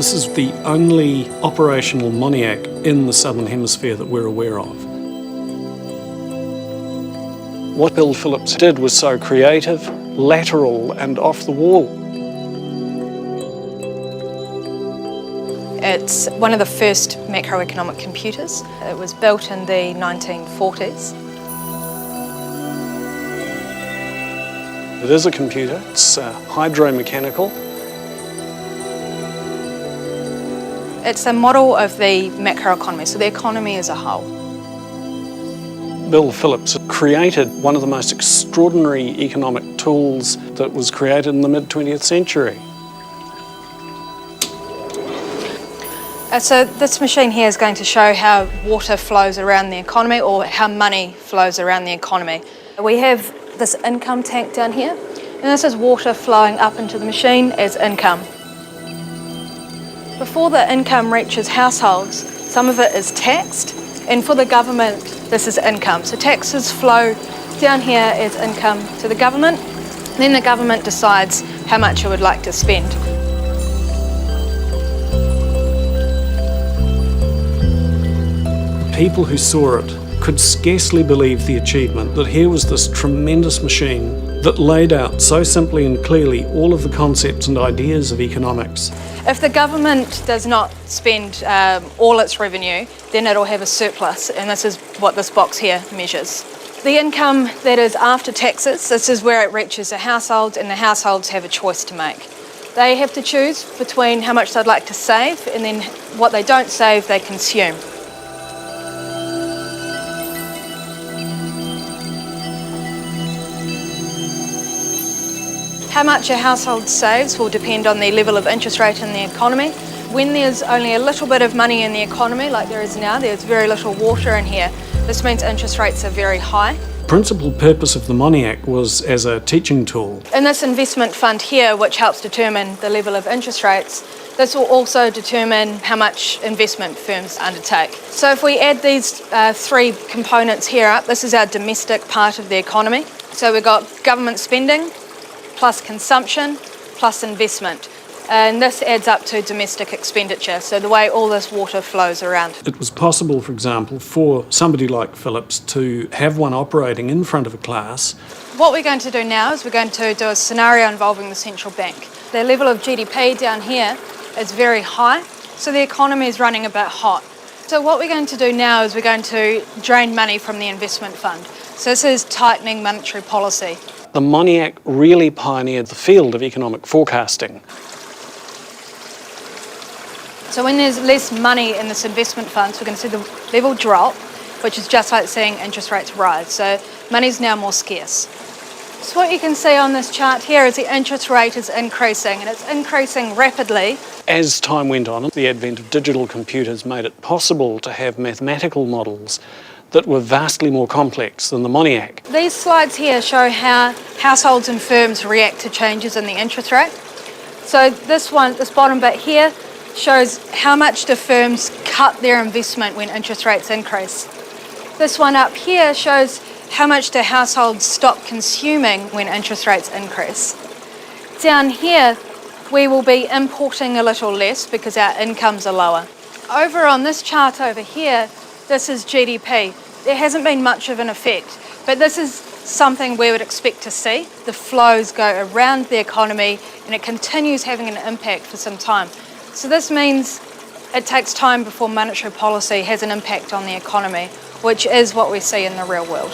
This is the only operational MONIAC in the Southern Hemisphere that we're aware of. What Bill Phillips did was so creative, lateral and off the wall. It's one of the first macroeconomic computers. It was built in the 1940s. It is a computer, it's hydromechanical. It's a model of the macroeconomy, so the economy as a whole. Bill Phillips created one of the most extraordinary economic tools that was created in the mid-20th century. So this machine here is going to show how water flows around the economy, or how money flows around the economy. We have this income tank down here, and this is water flowing up into the machine as income. Before the income reaches households, some of it is taxed, and for the government, this is income. So taxes flow down here as income to the government, then the government decides how much it would like to spend. People who saw it could scarcely believe the achievement that here was this tremendous machine that laid out so simply and clearly all of the concepts and ideas of economics. If the government does not spend all its revenue, then it'll have a surplus, and this is what this box here measures. The income that is after taxes, this is where it reaches the households, and the households have a choice to make. They have to choose between how much they'd like to save, and then what they don't save, they consume. How much a household saves will depend on the level of interest rate in the economy. When there's only a little bit of money in the economy, like there is now, there's very little water in here. This means interest rates are very high. The principal purpose of the MONIAC was as a teaching tool. In this investment fund here, which helps determine the level of interest rates, this will also determine how much investment firms undertake. So if we add these three components here up, this is our domestic part of the economy. So we've got government spending, plus consumption, plus investment. And this adds up to domestic expenditure, so the way all this water flows around. It was possible, for example, for somebody like Phillips to have one operating in front of a class. What we're going to do now is we're going to do a scenario involving the central bank. The level of GDP down here is very high, so the economy is running a bit hot. So what we're going to do now is we're going to drain money from the investment fund. So this is tightening monetary policy. The MONIAC really pioneered the field of economic forecasting. So when there's less money in this investment fund, so we're going to see the level drop, which is just like seeing interest rates rise. So money's now more scarce. So what you can see on this chart here is the interest rate is increasing, and it's increasing rapidly. As time went on, the advent of digital computers made it possible to have mathematical models that were vastly more complex than the MONIAC. These slides here show how households and firms react to changes in the interest rate. So this bottom bit here, shows how much do firms cut their investment when interest rates increase. This one up here shows how much do households stop consuming when interest rates increase. Down here, we will be importing a little less because our incomes are lower. Over on this chart over here, this is GDP. There hasn't been much of an effect, but this is something we would expect to see. The flows go around the economy and it continues having an impact for some time. So this means it takes time before monetary policy has an impact on the economy, which is what we see in the real world.